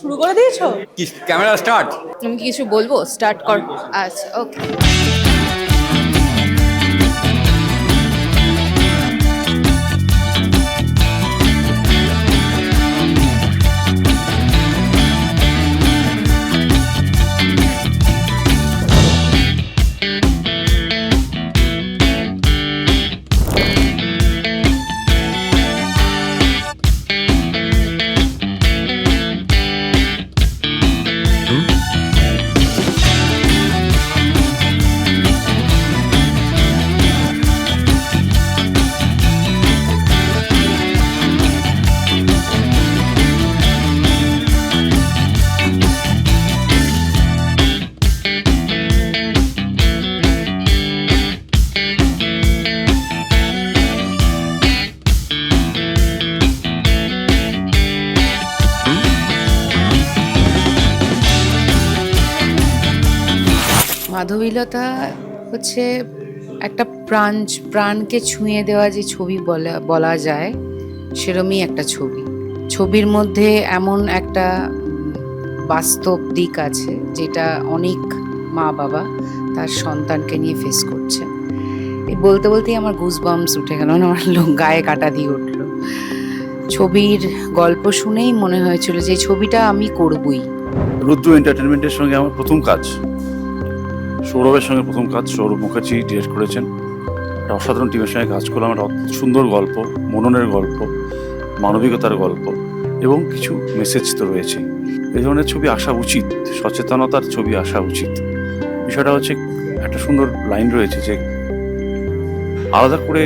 শুরু করে দিয়েছো? কি ক্যামেরা স্টার্ট? তুমি কি কিছু বলবো? স্টার্ট কর। আচ্ছা, ওকে। মাধবীলতা হচ্ছে একটা প্রাণকে ছুঁয়ে দেওয়া যে ছবি বলা যায়, সেরমই একটা ছবি। ছবির মধ্যে এমন একটা বাস্তব দিক আছে যেটা অনেক মা বাবা তার সন্তানকে নিয়ে ফেস করছে। এই বলতে বলতেই আমার গুজবাম্পস উঠে গেল, আমার গায়ে কাটা দিয়ে উঠলো। ছবির গল্প শুনেই মনে হয়েছিল যে ছবিটা আমি করবই। রুদ্র এন্টারটেনমেন্টের সঙ্গে আমার প্রথম কাজ, সৌরভের সঙ্গে প্রথম কাজ। সৌরভ মুখার্জি ডিরেক্ট করেছেন। একটা অসাধারণ টিমের সঙ্গে কাজ করলাম। একটা সুন্দর গল্প, মননের গল্প, মানবিকতার গল্প এবং কিছু মেসেজ তো রয়েছে। এই ধরনের ছবি আসা উচিত, সচেতনতার ছবি আসা উচিত। বিষয়টা হচ্ছে একটা সুন্দর লাইন রয়েছে যে আলাদা করে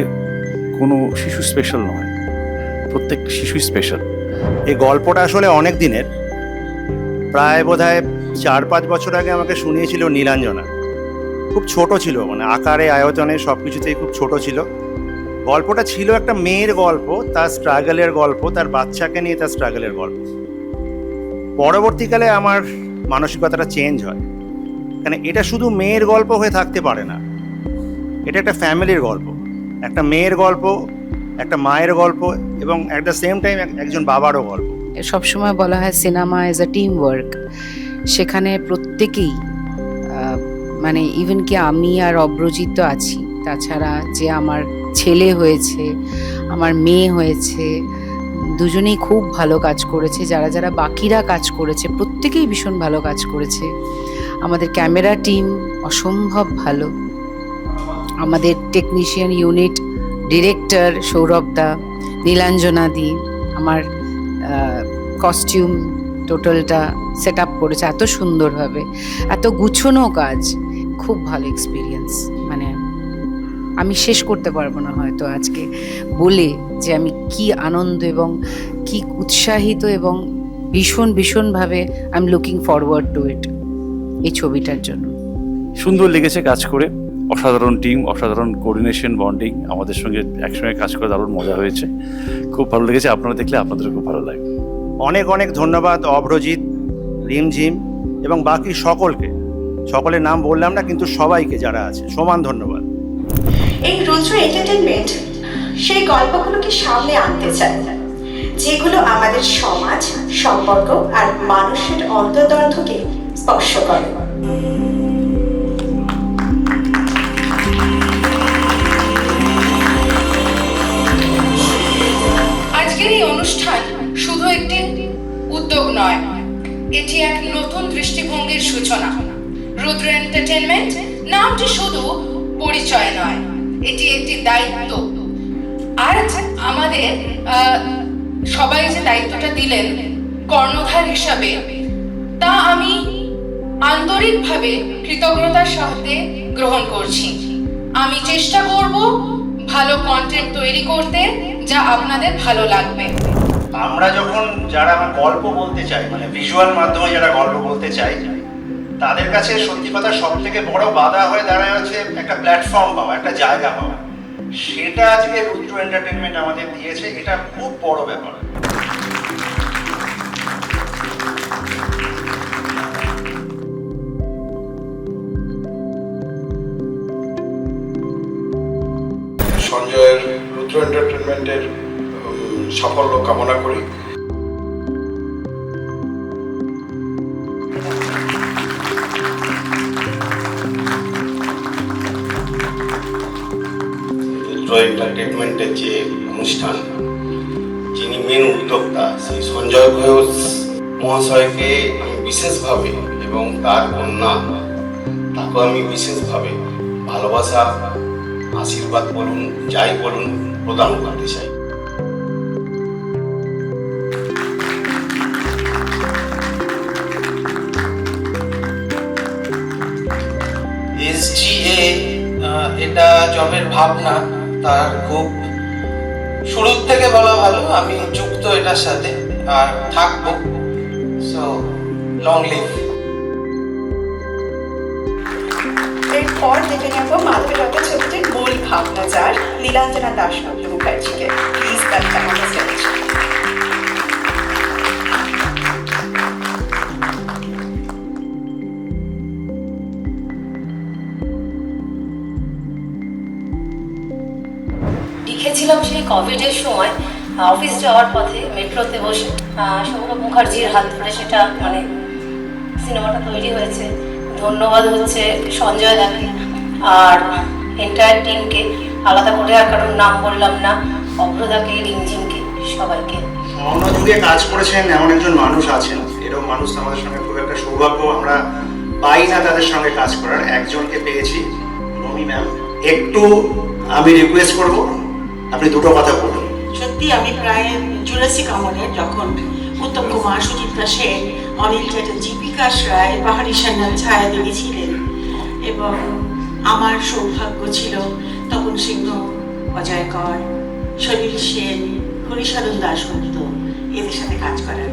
কোনো শিশু স্পেশাল নয়, প্রত্যেক শিশুই স্পেশাল। এই গল্পটা আসলে অনেক দিনের, প্রায় বোধহয় 4-5 বছর আগে আমাকে শুনিয়েছিল নীলাঞ্জনা। খুব ছোট ছিল, মানে আকারে আয়তনে সব কিছুতেই খুব ছোট ছিল। গল্পটা ছিল একটা মেয়ের গল্প, তার স্ট্রাগলের গল্প, তার বাচ্চাকে নিয়ে তার স্ট্রাগলের গল্প। পরবর্তীকালে আমার মানসিকতাটা চেঞ্জ হয়, কারণ এটা শুধু মেয়ের গল্প হয়ে থাকতে পারে না। এটা একটা ফ্যামিলির গল্প, একটা মেয়ের গল্প, একটা মায়ের গল্প এবং অ্যাট দ্য সেম টাইম একজন বাবারও গল্প। সবসময় বলা হয় cinema is a team work. সেখানে প্রত্যেকেই, মানে ইভেন কি আমি আর অব্রজিৎ তো আছি, তাছাড়া যে আমার ছেলে হয়েছে, আমার মেয়ে হয়েছে, দুজনেই খুব ভালো কাজ করেছে। যারা যারা বাকিরা কাজ করেছে প্রত্যেকেই ভীষণ ভালো কাজ করেছে। আমাদের ক্যামেরা টিম অসম্ভব ভালো, আমাদের টেকনিশিয়ান ইউনিট, ডিরেক্টর সৌরভদা, নীলাঞ্জনাদি, আমার কস্টিউম টোটালটা সেট আপ করেছে এত সুন্দরভাবে, এত গুছানো কাজ। খুব ভালো এক্সপিরিয়েন্স, মানে আমি শেষ করতে পারবো না হয়তো আজকে বলে যে আমি কি আনন্দ এবং কি উৎসাহিত এবং ভীষণভাবে I am looking forward to it, এই ছবিটার জন্য। সুন্দর লেগেছে কাজ করে, অসাধারণ টিম, অসাধারণ কোঅর্ডিনেশন, বন্ডিং। আমাদের সঙ্গে একসঙ্গে কাজ করে দারুণ মজা হয়েছে, খুব ভালো লেগেছে। আপনারা দেখলে আপনাদেরও খুব ভালো লাগবে। অনেক অনেক ধন্যবাদ অভ্রজিৎ, রিমঝিম এবং বাকি সকলকে। সকলের নাম বললাম না, কিন্তু সবাইকে যারা আছে সমান ধন্যবাদ। এই রুদ্র এন্টারটেনমেন্ট সেই গল্পগুলোকে সামনে আনতে চায় যেগুলো আমাদের সমাজ, সম্পর্ক আর মানুষের অন্তর্দ্বন্দ্বকে স্পর্শ করে। আজকের এই অনুষ্ঠান শুধু একটি উদ্যোগ নয়, এটি এক নতুন দৃষ্টিভঙ্গির সূচনা। রুদ্র এন্টারটেনমেন্ট নামটি শুধু পরিচয় নয়, এটি একটি দায়িত্ব। আজ আমাদের সবাই যে দায়িত্বটা দিলেন কর্ণধার হিসাবে, তা আমি আন্তরিকভাবে কৃতজ্ঞতার সাথে গ্রহণ করছি। আমি চেষ্টা করব ভালো কন্টেন্ট তৈরি করতে, যা আপনাদের ভালো লাগবে। আমরা যখন যারা আমার গল্প বলতে চাই, মানে ভিজুয়াল মাধ্যমে যারা গল্প বলতে চাই, তাদের কাছে সত্যি কথা সব থেকে বড় বাধা হয়ে দাঁড়ায় হচ্ছে একটা প্ল্যাটফর্ম পাওয়া, একটা জায়গা পাওয়া। সেটা আজকে রুদ্র এন্টারটেনমেন্ট আমাদের দিয়েছে, এটা খুব বড় ব্যাপার। সঞ্জয়ের রুদ্র এন্টারটেনমেন্টের সাফল্য কামনা করি। রুদ্র এন্টারটেনমেন্টের যে অনুষ্ঠান, যিনি মেন উদ্যোক্তা সেই সঞ্জয় ঘোষ মহাশয়কে আমি বিশেষভাবে এবং তার কন্যা তাকেও আমি বিশেষভাবে ভালোবাসা, আশীর্বাদ বলুন, যাই বলুন, প্রদান করতে চাই। SGA এটা জবের ভাবনা তার খুব শুরুর থেকে বলা ভালো, আমি যুক্ত এটার সাথে আর থাকবো। So long live. এরপর দেখে নেব মাধবীলতা ছবিটির মূল ভাবনা যার নীলাঞ্জনা দাশগুপ্ত মুখার্জিকে। Please welcome on stage. লিখেছিলাম সেই কোভিডের সময় অফিস যাওয়ার পথে মেট্রোতে বসে সৌরভ মুখার্জির হাত ধরে সেটা মানে সিনেমাটা তৈরি হয়েছে। ধন্যবাদ হচ্ছে সঞ্জয় দাকে আর এন্টায়ার টিমকে, আলাদা করে আর কারোর নাম বললাম না, অভ্রদাকে, রিমঝিমকে, সবাইকে। স্বর্ণযুগে কাজ করেছেন এমন একজন মানুষ আছেন, এরকম মানুষ আমাদের সঙ্গে খুব একটা সৌভাগ্য আমরা পাই না তাদের সঙ্গে কাজ করার। একজনকে পেয়েছি, রমি ম্যাম। একটু আমি রিকোয়েস্ট করব, আপনি দুটো কথা বলুন। সত্যি আমি প্রায় জুরাসিক আমলের যখন উত্তম কুমার, সুচিত্রা সেন, অনিল চ্যাটার্জি, বিকাশ রায়, পাহাড়ি সান্যাল, ছায়াদেবী ছিলেন এবং আমার সৌভাগ্য ছিল তপন সিংহ, অজয় কর, সলিল সেন, হরিসাধন দাশগুপ্ত এদের সাথে কাজ করার।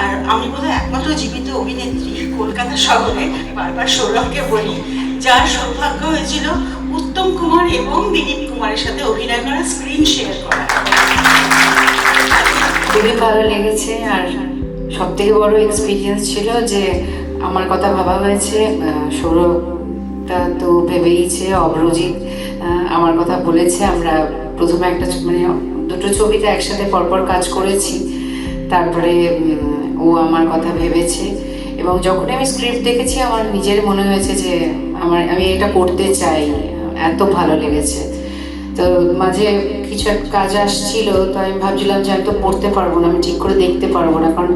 আর আমি বোধহয় একমাত্র জীবিত অভিনেত্রী কলকাতা শহরে, বারবার সৌরভকে বলি, যার সৌভাগ্য হয়েছিল উত্তম কুমার এবং দিলীপ কুমারের সাথে অভিনয় করা, স্ক্রিন শেয়ার করা। খুবই ভালো লেগেছে। আর সব থেকে বড় এক্সপিরিয়েন্স ছিল যে আমার কথা ভাবা হয়েছে, সৌরভটা তো ভেবেইছে, অভ্রজিৎ আমার কথা বলেছে। আমরা প্রথমে একটা মানে দুটো ছবিতে একসাথে পরপর কাজ করেছি, তারপরে ও আমার কথা ভেবেছে এবং যখন আমি স্ক্রিপ্ট দেখেছি আমার নিজের মনে হয়েছে যে আমি এটা করতে চাই, এত ভালো লেগেছে। তো মাঝে কিছু একটা কাজ আসছিল, তো আমি ভাবছিলাম যে আমি তো পড়তে পারবো না, আমি ঠিক করে দেখতে পারবো না, কারণ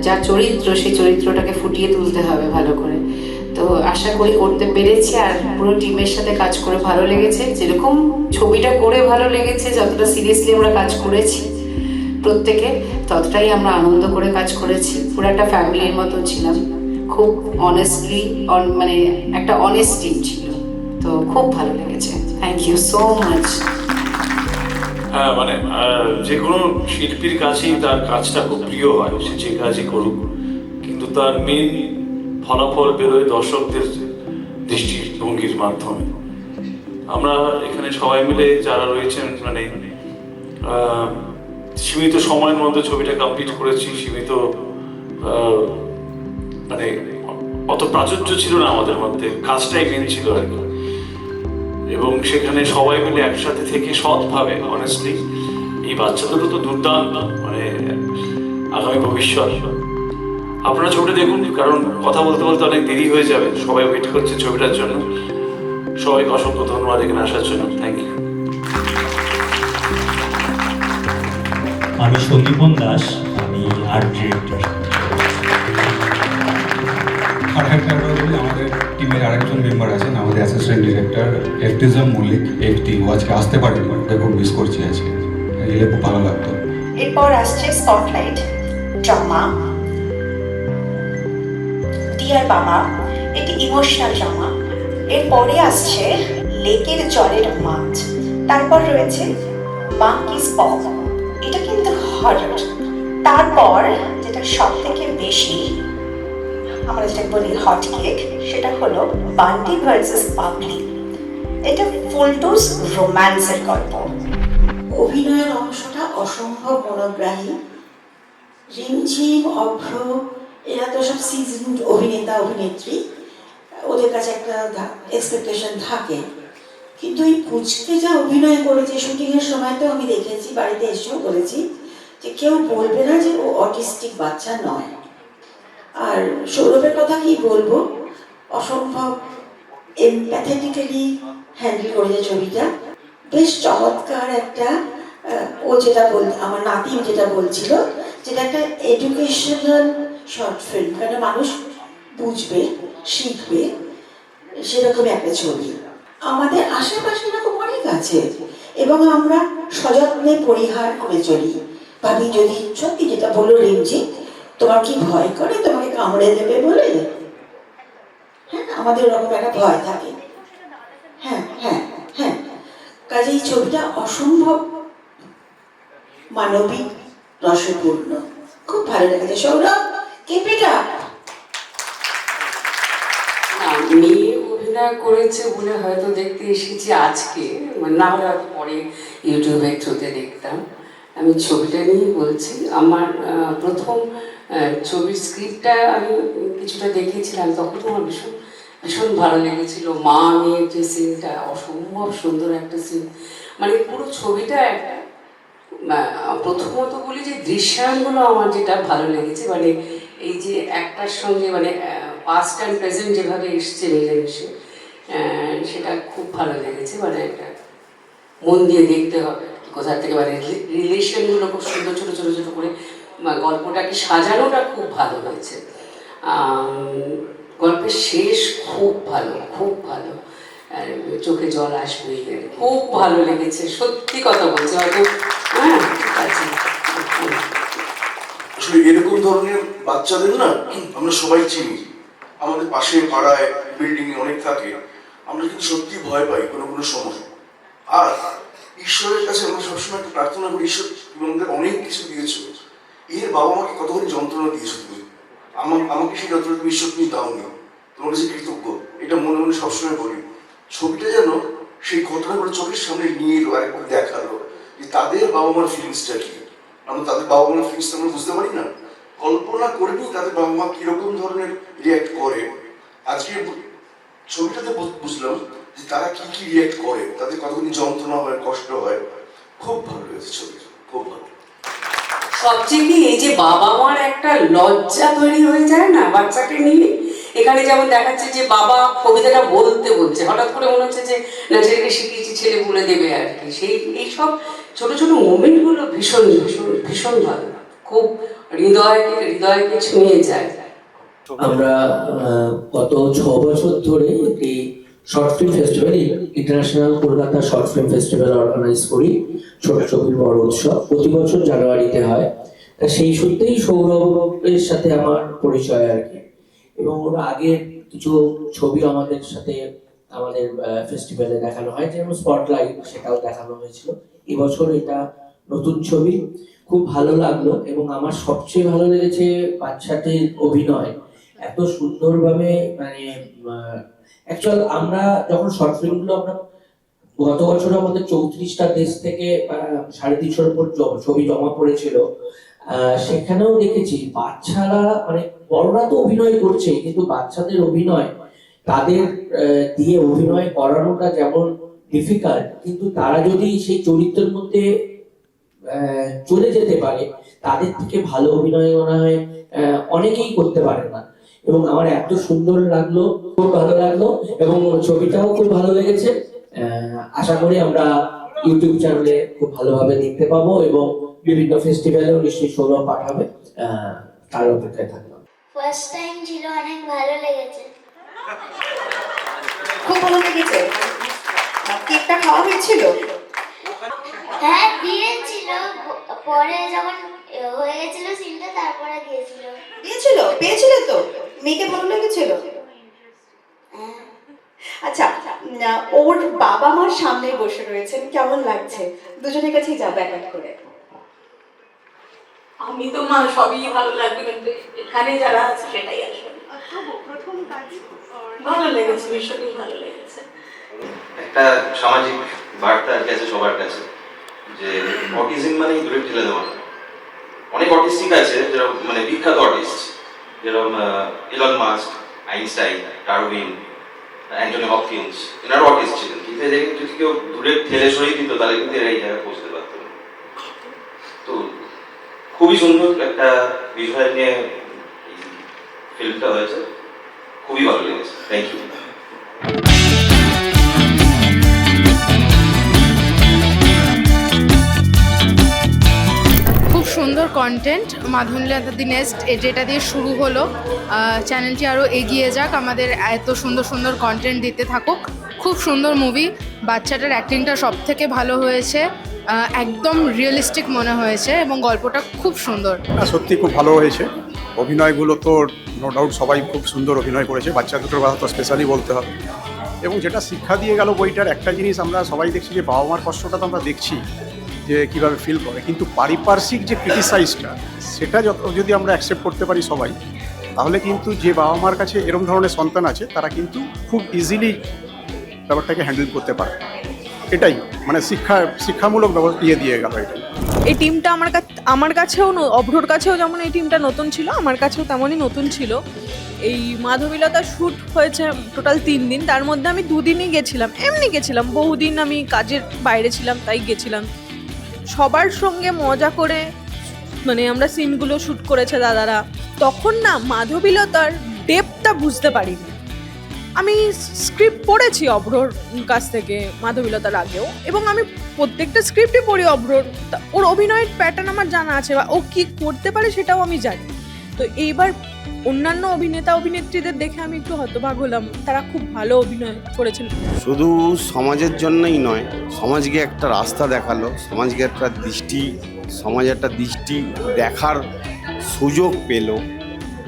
যা চরিত্র সেই চরিত্রটাকে ফুটিয়ে তুলতে হবে ভালো করে। তো আশা করি করতে পেরেছি। আর পুরো টিমের সাথে কাজ করে ভালো লেগেছে, যেরকম ছবিটা করে ভালো লেগেছে, যতটা সিরিয়াসলি আমরা কাজ করেছি প্রত্যেকে ততটাই আমরা আনন্দ করে কাজ করেছি। পুরো একটা ফ্যামিলির মতো ছিলাম, খুব অনেস্টলি মানে একটা অনেস্ট টিম ছিল, তো খুব ভালো লেগেছে। Thank you so much. হ্যাঁ, মানে যে কোনো শিল্পীর কাছেই তার কাজটা খুব প্রিয় হয়, সে যে কাজই করুক, কিন্তু তার মেন ফলাফল বেরোয় দর্শকদের দৃষ্টিভঙ্গির মাধ্যমে। আমরা এখানে সবাই মিলে যারা রয়েছেন মানে সীমিত সময়ের মধ্যে ছবিটা কমপ্লিট করেছি। সীমিত মানে অত প্রাচুর্য ছিল না আমাদের মধ্যে, কাজটাই মেন ছিল আর কি। এবং সেখানে সবাই মিলে একসাথে থেকে সৎভাবে, অনেস্টলি, এই বাচ্চাদেরও তো দুর্দান্ত মানে আগামী ভবিষ্যৎ। আপনারা ছবিটা দেখুন, কারণ কথা বলতে বলতে অনেক দেরি হয়ে যাবে, সবাই ওয়েট করছে ছবিটার জন্য। সবাইকে অসংখ্য ধন্যবাদ এখানে আসার জন্য। Thank you. আমি সন্দীপন দাস, আমি আর্ট ডিরেক্টর। আমাদের টিমের আরেকজন মেম্বার আছেন, আমাদের অ্যাসিস্ট্যান্ট ডিরেক্টর এফটিজম মল্লিক, এফটি। ও আজকে আসতে পারেনি, খুব মিস করছি আজকে, এলে খুব ভালো লাগতো। এরপর আসছে স্পটলাইট ড্রামা ডিয়ার বাবা, এটি ইমোশনাল ড্রামা। এরপরে আসছে লেকের জলের মাছ, তারপর রয়েছে মাঙ্কিস পপ, এটা কিন্তু হরর। তারপর যেটা সব থেকে বেশি আমরা যেটা বলি হট কেক, সেটা হলো বান্টি ভার্সেস পাগলি। এটা ফুলটুস রোম্যান্সের গল্প। অভিনয়ের অংশটা অসম্ভব মনোগ্রাহী। রিমঝিম, অভ্র এরা তো সব সিজনড অভিনেতা অভিনেত্রী, ওদের কাছে একটা এক্সপেকটেশন থাকে। কিন্তু এই পুচকে যা অভিনয় করেছে, শুটিংয়ের সময় তো আমি দেখেছি, বাড়িতে এসেও বলেছি যে কেউ বলবে না যে ও অটিস্টিক বাচ্চা নয়। আর সৌরভের কথা কি বলবো, অসম্ভব এমপ্যাথেটিক্যালি হ্যান্ডেল করেছে ছবিটা। বেশ চমৎকার একটা ও যেটা আমার নাতি যেটা বলছিল, যেটা একটা এডুকেশনাল শর্ট ফিল্ম, মানে মানুষ বুঝবে, শিখবে, সেরকম একটা ছবি। আমাদের আশেপাশে এরকম অনেক আছে এবং আমরা সযত্নে পরিহার করে চলি। ভাবি যদি সত্যি যেটা বললো রিমজি, তোমার কি ভয় করে তোমাকে কামড়ে দেবে বলে? হ্যাঁ, আমাদের ওরকম একটা ভয় থাকে। হ্যাঁ হ্যাঁ হ্যাঁ, কাজে এই ছবিটা অসম্ভব মানবিক, রসপূর্ণ, খুব ভালো লেগেছে। Sourav, keep it up। মেয়ে অভিনয় করেছে বলে হয়তো দেখতে এসেছি আজকে, না হলে হয়তো পরে ইউটিউবের থ্রুতে দেখতাম। আমি ছবিটা নিয়েই বলছি। আমার প্রথম ছবির স্ক্রিপ্টটা আমি কিছুটা দেখেছিলাম, তখন আমার ভীষণ ভীষণ ভালো লেগেছিল। মা মেয়ের যে সিনটা, অসম্ভব সুন্দর একটা সিন। মানে পুরো ছবিটা একটা, প্রথমত বলি যে দৃশ্যায়নগুলো আমার যেটা ভালো লেগেছে, মানে এই যে একটার সঙ্গে মানে পাস্ট অ্যান্ড প্রেজেন্ট যেভাবে এসছে মিলেমিশে, সেটা খুব ভালো লেগেছে। মানে একটা মন দিয়ে দেখতে হবে কোথা থেকে, মানে রিলেশনগুলো খুব সুন্দর ছোটো ছোটো ছোটো করে গল্পটাকে সাজানোটা খুব ভালো হয়েছে। গল্পের শেষ খুব ভালো, খুব ভালো, চোখে জল আসবে, খুব ভালো লেগেছে, সত্যি কথা বলছি। হয়তো হ্যাঁ, ঠিক আছে। আসলে এরকম ধরনের বাচ্চাদের না আমরা সবাই চিনি, আমাদের পাশে পাড়ায় বিল্ডিং এ অনেক থাকে। আমরা কিন্তু সত্যি ভয় পাই কোনো কোনো সময়। আর ঈশ্বরের কাছে আমরা সবসময় একটা প্রার্থনা করি, ঈশ্বর তুমি আমাদের অনেক কিছু দিয়েছো, এর বাবা মাকে কতখানি যন্ত্রণা দিয়েছো তুমি, আমাকে সেই যন্ত্রণা তুমি ঈশ্বর তুমি দাওনি, তোমার কাছে কৃতজ্ঞ, এটা মনে মনে সবসময় বলি। ছবিটা যেন সেই ঘটনাগুলো চোখের সামনে নিয়ে এলো, আরেকবার দেখালো যে তাদের বাবা মার ফিলিংসটা কি। আমরা তাদের বাবা মার ফিলিংসটা আমরা বুঝতে পারি না, কল্পনা করে নিই তাদের বাবা মা কিরকম ধরনের রিয়াক্ট করে। আজকে ছবিটাতে বুঝলাম যে তারা কি কি রিয়াক্ট করে, তাদের কতখানি যন্ত্রণা হয়, কষ্ট হয়। খুব ভালো লেগেছে ছবিটা, খুব ভালো। সবচেয়ে কি এই যে বাবা মার একটা লজ্জা তৈরি হয়ে যায় না বাচ্চাকে নিয়ে। এখানে যেমন দেখাচ্ছে যে বাবা কবিতাটা বলছে, হঠাৎ করে মনে হচ্ছে যে না, ছেলেকে শিখিয়েছি, ছেলে বলে দেবে আর কি। সেই এইসব ছোট ছোট মোমেন্টগুলো ভীষণ ভীষণ ভীষণ ভালো, খুব হৃদয়কে ছুঁয়ে যায়। আমরা গত 6 বছর ধরে একটি short film festival, international Kolkata short film festival organise করি। ছোট ছবির বড় উৎসব প্রতি বছর জানুয়ারিতে হয়। তা সেই সূত্রেই সৌরভের সাথে আমার পরিচয় আর কি, এবং ওর আগের কিছু ছবি আমাদের সাথে আমাদের ফেস্টিভ্যালে দেখানো হয়, যেমন স্পটলাইট, সেটাও দেখানো হয়েছিল। এবছর এটা নতুন ছবি, খুব ভালো লাগলো। এবং আমার সবচেয়ে ভালো লেগেছে বাচ্চাটির অভিনয়, এত সুন্দরভাবে। মানে অ্যাকচুয়াল আমরা যখন শর্ট ফিল্মগুলো আমরা গত বছর আমাদের 34টা দেশ থেকে 350-এর উপর ছবি জমা পড়েছিল, সেখানেও দেখেছি বাচ্চারা, মানে বড়রা তো অভিনয় করছে, কিন্তু বাচ্চাদের অভিনয়, তাদের দিয়ে অভিনয় করানোটা যেমন ডিফিকাল্ট, কিন্তু তারা যদি সেই চরিত্রের মধ্যে চলে যেতে পারে, তাদের থেকে ভালো অভিনয় মনে হয় অনেকেই করতে পারে না। এবং আমার এত সুন্দর লাগলো, খুব ভালো লাগলো, এবং ছবিটাও খুব ভালো লেগেছে। আশা করি আমরা ইউটিউব চ্যানেলে খুব ভালোভাবে দেখতে পাবো, এবং বিভিন্ন ফেস্টিভ্যালেও নিশ্চয়ই সৌরভ পাঠাবে, তার অপেক্ষায় থাকবো। ফার্স্ট টাইম ছিল, অনেক ভালো লেগেছে। খুব ভালো লেগেছে। কেকটা খাওয়া হয়েছিল? হ্যাঁ, দিয়েছিল, পরে যখন হয়ে গেছিল সিনটা, তারপরে দিয়েছিল। পেয়েছিল তো? মেয়েকে ভালো লেগেছিল? আচ্ছা, ওর বাবা মার সামনে বসে রয়েছেন, কেমন লাগছে? দুজনের কাছেই যাবো এক এক করে। আমি তো মা সবই ভালো লাগবে, কিন্তু এখানে যারা আছে সেটাই আসবে। প্রথম কাজ ভালো লেগেছে, ভীষণই ভালো লেগেছে। একটা সামাজিক বার্তা আছে সবার কাছে, যে অটিজম মানে দূরে ঠেলে দেওয়া। অনেক অটিস্টিক আছে যারা মানে বিখ্যাত অটিস্ট, যেরকম Elon Musk, Einstein, Darwin, Anthony Hopkins, এনারা অটিস্ট ছিলেন। কিন্তু এদেরকে যদি কেউ দূরে ঠেলে সরিয়ে দিত, তাহলে কিন্তু এরা এই জায়গায় পৌঁছতে পারত না। তো খুবই সুন্দর একটা বিষয় নিয়ে ফিল্মটা হয়েছে, খুবই ভালো লেগেছে। Thank you. সুন্দর কন্টেন্ট। মাধবীলতা দি নেক্সট যেটা দিয়ে শুরু হলো, চ্যানেলটি আরও এগিয়ে যাক, আমাদের এত সুন্দর সুন্দর কন্টেন্ট দিতে থাকুক। খুব সুন্দর মুভি, বাচ্চাটার অ্যাক্টিংটা সব থেকে ভালো হয়েছে, একদম রিয়েলিস্টিক মনে হয়েছে এবং গল্পটা খুব সুন্দর। সত্যি খুব ভালো হয়েছে। অভিনয়গুলো তো নো ডাউট সবাই খুব সুন্দর অভিনয় করেছে, বাচ্চা দুটোর কথা তো স্পেশালি বলতে হবে। এবং যেটা শিক্ষা দিয়ে গেল বইটার একটা জিনিস আমরা সবাই দেখছি, যে বাবা মার কষ্টটা তো আমরা দেখছি যে কীভাবে ফিল করে, কিন্তু পারিপার্শ্বিক যে ক্রিটিসাইজটা সেটা যদি আমরা অ্যাকসেপ্ট করতে পারি সবাই, তাহলে কিন্তু যে বাবা মার কাছে এরকম ধরনের সন্তান আছে তারা কিন্তু খুব ইজিলি ব্যাপারটাকে হ্যান্ডেল করতে পারে। এটাই মানে শিক্ষামূলক দিয়ে গেল এটা। এই টিমটা আমার কাছেও অভ্রর কাছেও যেমন এই টিমটা নতুন ছিল, আমার কাছেও তেমনই নতুন ছিল। এই মাধবীলতা শ্যুট হয়েছে টোটাল 3 দিন, তার মধ্যে আমি 2 দিনই গেছিলাম, এমনি গেছিলাম, বহুদিন আমি কাজের বাইরে ছিলাম তাই গেছিলাম। সবার সঙ্গে মজা করে মানে আমরা সিনগুলো শ্যুট করেছে দাদারা। তখন না মাধবীলতার ডেপথটা বুঝতে পারিনি। আমি স্ক্রিপ্ট পড়েছি অভ্রর কাছ থেকে মাধবীলতার আগেও, এবং আমি প্রত্যেকটা স্ক্রিপ্টই পড়ি অভ্রর, ওর অভিনয়ের প্যাটার্ন আমার জানা আছে বা ও কী করতে পারে সেটাও আমি জানি। তো এইবার অন্যান্য অভিনেত্রীদের দেখে আমি একটু হতবাক হলাম, তারা খুব ভালো অভিনয় করেছেন। শুধু সমাজের জন্যই নয়, সমাজকে একটা রাস্তা দেখালো, সমাজকে একটা দৃষ্টি দেখার সুযোগ পেল,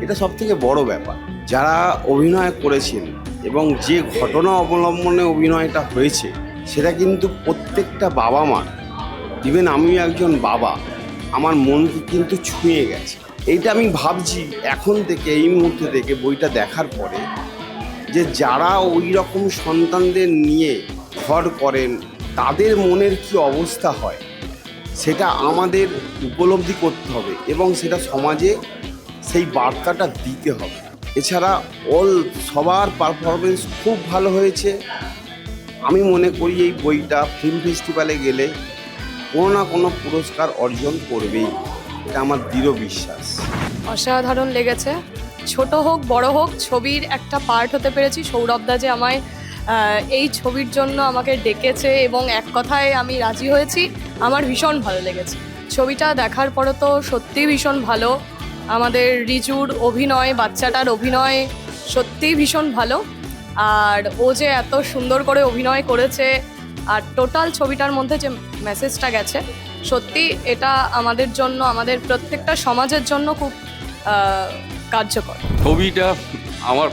এটা সবথেকে বড় ব্যাপার। যারা অভিনয় করেছেন এবং যে ঘটনা অবলম্বনে অভিনয়টা হয়েছে সেটা কিন্তু প্রত্যেকটা বাবা মার, ইভেন আমিও একজন বাবা, আমার মনকে কিন্তু ছুঁয়ে গেছে। এইটা আমি ভাবছি এখন থেকে, এই মুহূর্তে থেকে বইটা দেখার পরে, যে যারা ওই রকম সন্তানদের নিয়ে ঘর করেন তাদের মনের কি অবস্থা হয় সেটা আমাদের উপলব্ধি করতে হবে এবং সেটা সমাজে সেই বার্তাটা দিতে হবে। এছাড়া সবার পারফরমেন্স খুব ভালো হয়েছে। আমি মনে করি এই বইটা ফিল্ম ফেস্টিভ্যালে গেলে কোনো না কোনো পুরস্কার অর্জন করবেই, এটা আমার দৃঢ় বিশ্বাস। অসাধারণ লেগেছে, ছোট হোক বড় হোক ছবির একটা পার্ট হতে পেরেছি। সৌরভদা যে আমায় এই ছবির জন্য আমাকে ডেকেছে এবং এক কথায় আমি রাজি হয়েছি, আমার ভীষণ ভালো লেগেছে। ছবিটা দেখার পরে তো সত্যিই ভীষণ ভালো। আমাদের রিজুর অভিনয়, বাচ্চাটার অভিনয় সত্যিই ভীষণ ভালো, আর ও যে এত সুন্দর করে অভিনয় করেছে, আর টোটাল ছবিটার মধ্যে যে মেসেজটা গেছে, সত্যি এটা আমাদের জন্য, আমাদের প্রত্যেকটা সমাজের জন্য খুব কার্যকর। ছবিটা আমার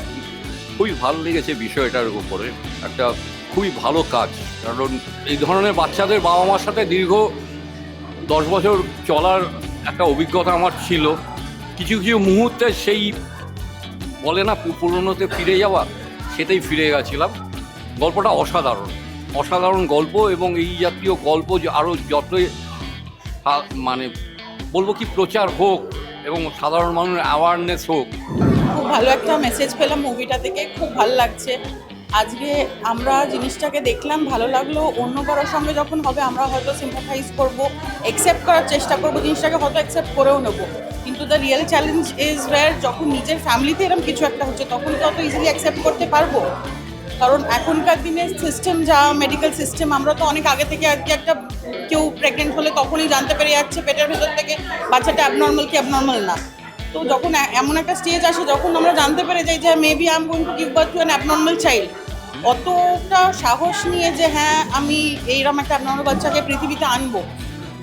খুবই ভালো লেগেছে, বিষয়টার উপরে একটা খুবই ভালো কাজ। কারণ এই ধরনের বাচ্চাদের বাবা মার সাথে দীর্ঘ 10 বছর চলার একটা অভিজ্ঞতা আমার ছিল। কিছু কিছু মুহূর্তে সেই বলে না পুরনোতে ফিরে যাওয়া, সেটাই ফিরে গেছিলাম। গল্পটা অসাধারণ গল্প, এবং এই জাতীয় গল্প আরও যতই মানে বলবো কি প্রচার হোক এবং সাধারণ মানুষের অ্যাওয়ারনেস হোক। খুব ভালো একটা মেসেজ পেলাম মুভিটা থেকে, খুব ভালো লাগছে। আজকে আমরা জিনিসটাকে দেখলাম, ভালো লাগলো। অন্য কারোর সঙ্গে যখন হবে আমরা হয়তো সিম্পাথাইজ করবো, অ্যাকসেপ্ট করার চেষ্টা করবো, জিনিসটাকে হয়তো অ্যাকসেপ্ট করেও নেবো। কিন্তু the real challenge is wire যখন নিজের ফ্যামিলিতে এরকম কিছু একটা হচ্ছে তখন তো অত ইজিলি অ্যাকসেপ্ট করতে পারবো। কারণ এখনকার দিনে সিস্টেম যা মেডিকেল সিস্টেম, আমরা তো অনেক আগে থেকে আর কি একটা কেউ প্রেগনেন্ট হলে তখনই জানতে পেরে যাচ্ছে পেটের ভেতর থেকে বাচ্চাটা অ্যাবনর্মাল কি অ্যাবনর্মাল না। তো যখন এমন একটা স্টেজ আসে যখন আমরা জানতে পেরে যাই যে maybe I am going to give birth to an abnormal child, অতটা সাহস নিয়ে যে হ্যাঁ আমি এইরকম একটা অ্যাবনর্মাল বাচ্চাকে পৃথিবীতে আনবো,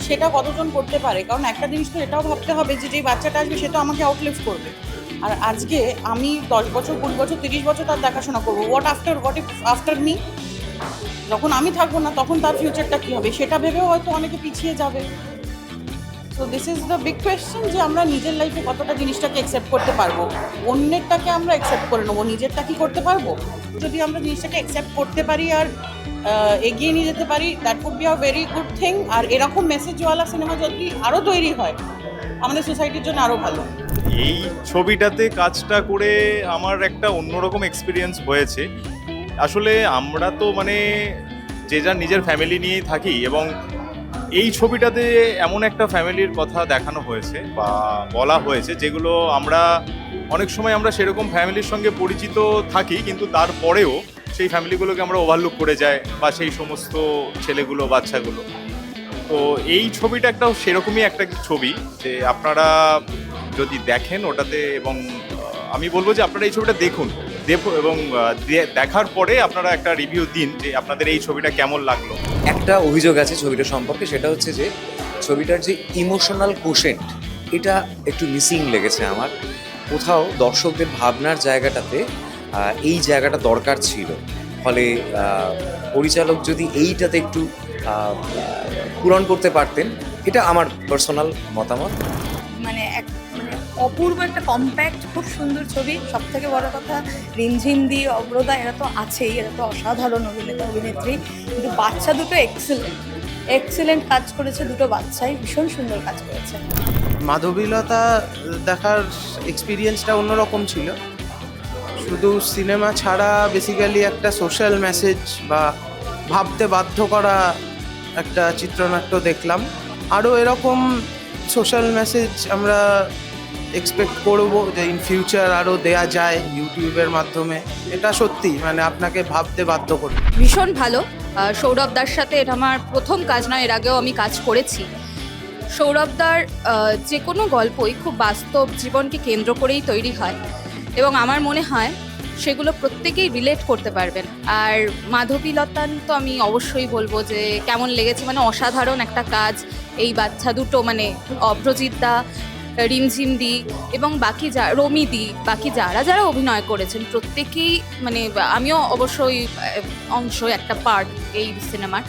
সেটা কতজন করতে পারে? কারণ একটা জিনিস তো এটাও ভাবতে হবে যে যেই বাচ্চাটা আসবে সে তো আমাকে আউটলিভ করবে। আর আজকে আমি 10 বছর 20 বছর 30 বছর তার দেখাশোনা করবো, হোয়াট ইফ আফটার মি? যখন আমি থাকবো না তখন তার ফিউচারটা কী হবে সেটা ভেবেও হয়তো অনেকে পিছিয়ে যাবে। So this is the big question, যে আমরা নিজের লাইফে কতটা জিনিসটাকে অ্যাকসেপ্ট করতে পারবো। অন্যেরটাকে আমরা অ্যাকসেপ্ট করে নেবো, নিজেরটা কি করতে পারবো? যদি আমরা জিনিসটাকে অ্যাকসেপ্ট করতে পারি আর এগিয়ে নিয়ে যেতে পারি, that would be a very good thing. আর এরকম মেসেজওয়ালা সিনেমা যদি আরও তৈরি হয় আমাদের সোসাইটির জন্য আরও ভালো। এই ছবিটাতে কাজটা করে আমার একটা অন্যরকম এক্সপিরিয়েন্স হয়েছে। আসলে আমরা তো মানে যে যার নিজের ফ্যামিলি নিয়েই থাকি, এবং এই ছবিটাতে এমন একটা ফ্যামিলির কথা দেখানো হয়েছে বা বলা হয়েছে যেগুলো আমরা অনেক সময় আমরা সেরকম ফ্যামিলির সঙ্গে পরিচিত থাকি, কিন্তু তারপরেও সেই ফ্যামিলিগুলোকে আমরা ওভারলুক করে যাই, বা সেই সমস্ত ছেলেগুলো বাচ্চাগুলো। তো এই ছবিটা একটা সেরকমই একটা ছবি যে আপনারা যদি দেখেন ওটাতে, এবং আমি বলবো যে আপনারা এই ছবিটা দেখুন এবং দেখার পরে আপনারা একটা রিভিউ দিন যে আপনাদের এই ছবিটা কেমন লাগলো। একটা অভিযোগ আছে ছবিটা সম্পর্কে, সেটা হচ্ছে যে ছবিটার যে ইমোশনাল কোশেন্ট এটা একটু মিসিং লেগেছে আমার। কোথাও দর্শকদের ভাবনার জায়গাটাতে এই জায়গাটা দরকার ছিল, ফলে পরিচালক যদি এইটাতে একটু পূরণ করতে পারতেন, এটা আমার পার্সোনাল মতামত। মানে অপূর্ব একটা কম্প্যাক্ট খুব সুন্দর ছবি। সব থেকে বড় কথা রিমঝিম দি, অব্রদা এরা তো আছেই, এরা তো অসাধারণ অভিনেতা অভিনেত্রী, কিন্তু বাচ্চা দুটো এক্সেলেন্ট কাজ করেছে, দুটো বাচ্চাই ভীষণ সুন্দর কাজ করেছে। মাধবীলতা দেখার এক্সপিরিয়েন্সটা অন্যরকম ছিল। শুধু সিনেমা ছাড়া বেসিক্যালি একটা সোশ্যাল মেসেজ বা ভাবতে বাধ্য করা একটা চিত্রনাট্য দেখলাম। আরও এরকম সোশ্যাল মেসেজ আমরা এক্সপেক্ট করব যে ইন ফিউচার আরও দেয়া যায় ইউটিউবের মাধ্যমে। এটা সত্যি মানে আপনাকে ভাবতে বাধ্য করবে। ভীষণ ভালো। সৌরভদার সাথে এটা আমার প্রথম কাজ নয়, এর আগেও আমি কাজ করেছি। সৌরভদার যে কোনো গল্পই খুব বাস্তব জীবনকে কেন্দ্র করেই তৈরি হয় এবং আমার মনে হয় সেগুলো প্রত্যেকেই রিলেট করতে পারবেন। আর মাধবীলতান তো আমি অবশ্যই বলবো যে কেমন লেগেছে, মানে অসাধারণ একটা কাজ। এই বাচ্চা দুটো মানে অভ্রজিৎদা, রিমঝিম দি এবং বাকি রমি দি, বাকি যারা অভিনয় করেছেন প্রত্যেকেই, মানে আমিও অবশ্যই অংশ একটা পার্ট এই সিনেমার,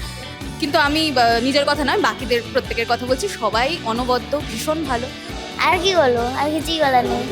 কিন্তু আমি নিজের কথা নয় বাকিদের প্রত্যেকের কথা বলছি। সবাই অনবদ্য, ভীষণ ভালো। আর কি বলবো, আর কিছুই বলার নেই।